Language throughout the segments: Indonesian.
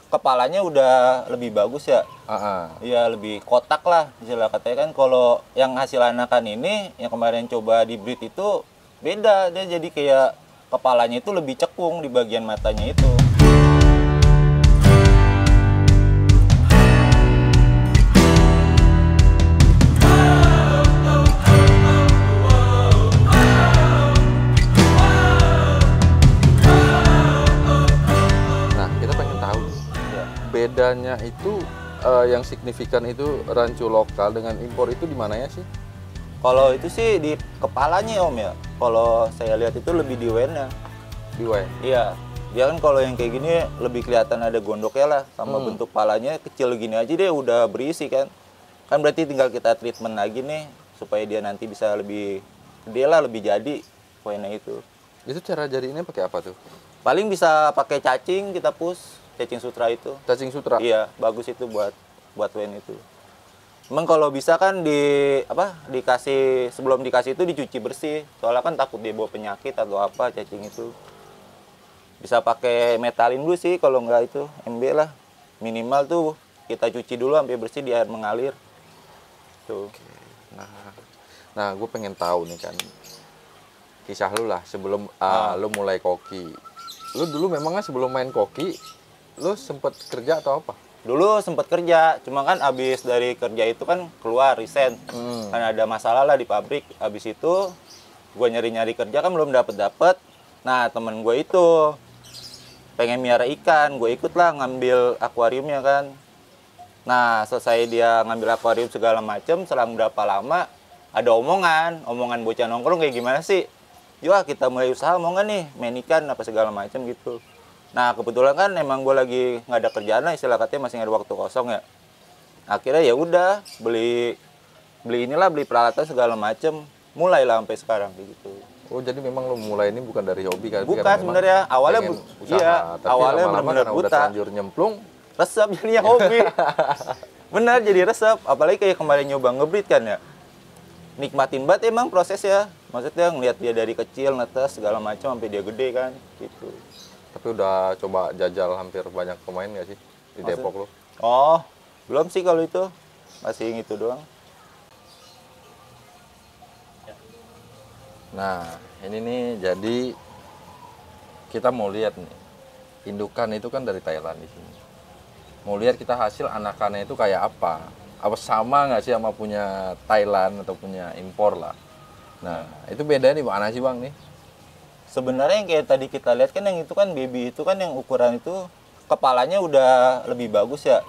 kepalanya udah lebih bagus ya. Iya, lebih kotak lah istilah katanya kan. Kalau yang hasil anakan ini yang kemarin coba di breed itu beda, dia jadi kayak kepalanya itu lebih cekung di bagian matanya itu. Bedanya itu yang signifikan itu rancu lokal dengan impor itu di mananya sih? Kalau itu sih di kepalanya Om ya. Kalau saya lihat itu lebih di wen-nya. Di wen? Iya. Dia kan kalau yang kayak gini lebih kelihatan ada gondoknya lah, sama bentuk palanya kecil gini aja dia udah berisi kan. Kan berarti tinggal kita treatment lagi nih supaya dia nanti bisa lebih gede lah, lebih jadi poinnya itu. Itu cara jadinya pakai apa tuh? Paling bisa pakai cacing, kita push. Cacing sutra itu. Cacing sutra? Iya, bagus itu buat wen itu. Emang kalau bisa kan dikasih sebelum dikasih itu dicuci bersih. Soalnya kan takut dia bawa penyakit atau apa cacing itu. Bisa pakai metalin dulu sih kalau nggak itu MB lah. Minimal tuh kita cuci dulu sampai bersih di air mengalir. Tuh. Nah, gue pengen tahu nih kan kisah lu lah sebelum lu mulai koki. Lu dulu memangnya sebelum main koki lu sempet kerja atau apa? Dulu sempet kerja, cuma kan abis dari kerja itu kan keluar resign. Kan ada masalah lah di pabrik. Abis itu gue nyari-nyari kerja kan belum dapet. Nah temen gue itu pengen miara ikan, gue ikut lah ngambil akuariumnya kan. Nah selesai dia ngambil akuarium segala macem, selang berapa lama ada omongan bocah nongkrong kayak gimana sih? Yuk kita mulai usaha mau nggak nih main ikan apa segala macem gitu. Nah kebetulan kan emang gue lagi nggak ada kerjaan lah, istilah katanya masih ada waktu kosong ya. Akhirnya ya udah beli peralatan segala macem, mulailah sampai sekarang gitu. Oh jadi memang lo mulai ini bukan dari hobi kan? Bukan sebenarnya awalnya awalnya benar-benar buta. Udah terlanjur nyemplung, resep jadinya hobi. Benar jadi resep, apalagi kayak kemarin nyoba ngebreed kan ya. Nikmatin banget emang prosesnya. Maksudnya ngeliat dia dari kecil netes segala macam sampai dia gede kan gitu. Tapi udah coba jajal hampir banyak pemain nggak sih di Depok lo? Oh, belum sih kalau itu. Masih gitu doang. Nah, ini nih jadi kita mau lihat nih. Indukan itu kan dari Thailand di sini. Mau lihat kita hasil anakannya itu kayak apa? Apa sama nggak sih sama punya Thailand atau punya impor lah? Nah, itu bedanya di mana sih Bang nih? Sebenarnya yang kayak tadi kita lihat kan yang itu kan baby itu kan yang ukuran itu kepalanya udah lebih bagus ya.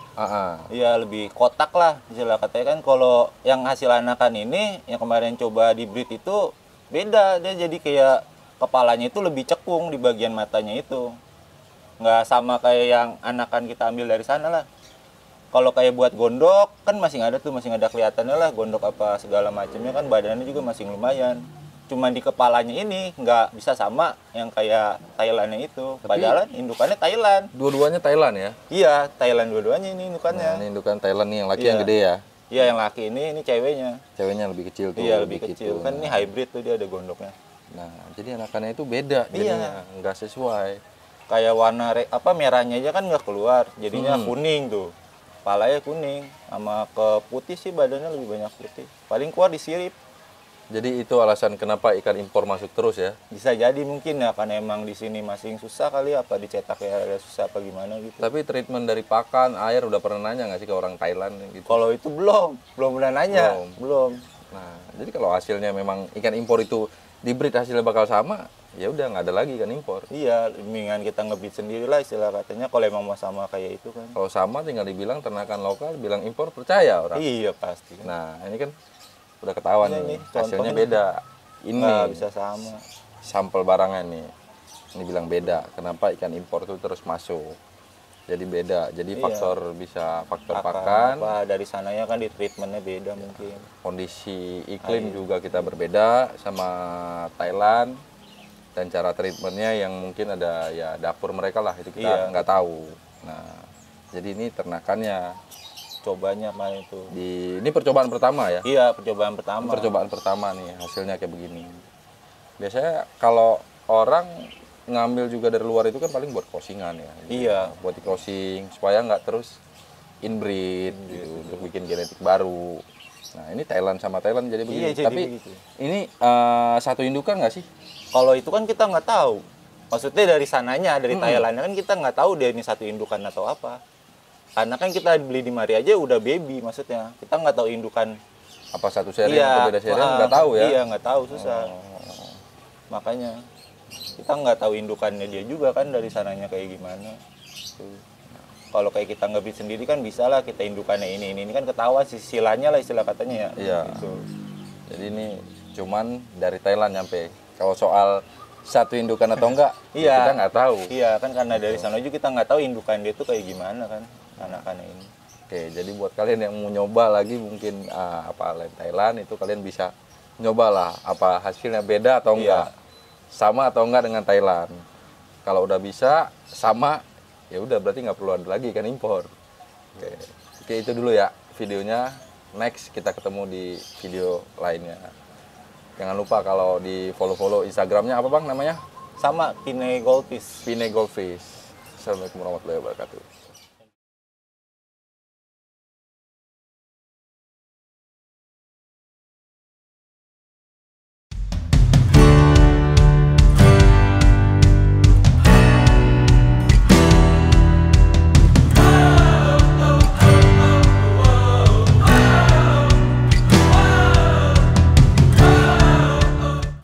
Iya, lebih kotak lah istilah katanya kan. Kalau yang hasil anakan ini yang kemarin coba di breed itu beda, dia jadi kayak kepalanya itu lebih cekung di bagian matanya itu. Nggak sama kayak yang anakan kita ambil dari sana lah. Kalau kayak buat gondok kan masih nggak ada tuh, masih nggak ada kelihatannya lah gondok apa segala macamnya kan, badannya juga masih lumayan. Cuman di kepalanya ini nggak bisa sama yang kayak Thailandnya itu. Padahal indukannya Thailand. Dua-duanya Thailand ya? Iya, Thailand dua-duanya ini indukannya. Nah, ini indukan Thailand nih, yang laki yang gede ya? Iya, yang laki ini ceweknya. Ceweknya lebih kecil tuh. Iya, lebih kecil. Kan ini hybrid tuh, dia ada gondoknya. Nah, jadi anakannya itu beda jadinya, nggak sesuai. Kayak warna merahnya aja kan nggak keluar, jadinya kuning tuh. Palanya kuning, sama ke putih sih badannya lebih banyak putih. Paling keluar di sirip. Jadi itu alasan kenapa ikan impor masuk terus ya? Bisa jadi mungkin ya, karena emang di sini masih susah kali, apa dicetaknya ada susah apa gimana gitu. Tapi treatment dari pakan, air udah pernah nanya nggak sih ke orang Thailand gitu? Kalau itu belum pernah nanya. Belum. Nah, jadi kalau hasilnya memang ikan impor itu di-breed hasilnya bakal sama, ya udah nggak ada lagi ikan impor. Iya, mendingan kita nge-breed sendiri lah istilah katanya kalau emang mau sama kayak itu kan. Kalau sama tinggal dibilang ternakan lokal, bilang impor percaya orang. Iya pasti. Nah, ini kan udah ketahuan nih, hasilnya beda. Ini nggak bisa sama. Sampel barangnya nih, ini bilang beda. Kenapa ikan impor tuh terus masuk? Jadi beda. Jadi faktor pakan. Apa dari sananya kan di treatmentnya beda mungkin. Kondisi iklim juga kita berbeda sama Thailand. Dan cara treatmentnya yang mungkin ada ya dapur mereka lah, itu kita nggak tahu. Nah, jadi ini ternakannya. Cobanya main itu. Ini percobaan pertama ya? Iya, percobaan pertama. Percobaan pertama nih, hasilnya kayak begini. Biasanya kalau orang ngambil juga dari luar itu kan paling buat crossingan ya. Gitu. Iya. Buat di crossing supaya nggak terus inbreed gitu untuk bikin genetik baru. Nah ini Thailand sama Thailand jadi begini. Iya, jadi Tapi begitu. ini satu indukan nggak sih? Kalau itu kan kita nggak tahu. Maksudnya dari sananya, dari Thailandnya kan kita nggak tahu dia ini satu indukan atau apa. Karena kan kita beli di mari aja udah baby maksudnya. Kita nggak tahu indukan. Apa satu seri atau beda seri nggak tahu ya? Iya, nggak tahu, susah. Makanya kita nggak tahu indukannya dia juga kan dari sananya kayak gimana. Kalau kayak kita nggak bisa sendiri kan bisa lah kita indukannya ini kan ketahuan silanya lah istilah katanya ya. Iya. Gitu. Jadi ini cuman dari Thailand nyampe. Kalau soal satu indukan atau enggak, Iya. kita nggak tahu. Iya kan karena dari sana juga kita nggak tahu indukan dia tuh kayak gimana kan anak-anak ini. Oke, jadi buat kalian yang mau nyoba lagi mungkin apa lain Thailand itu kalian bisa nyobalah apa hasilnya beda atau enggak. Iya. Sama atau enggak dengan Thailand. Kalau udah bisa sama ya udah berarti nggak perlu ada lagi kan impor. Oke, itu dulu ya videonya. Next kita ketemu di video lainnya. Jangan lupa kalau di follow Instagramnya apa bang namanya? Sama Pine Goldfish. Pine Goldfish. Assalamualaikum warahmatullahi wabarakatuh.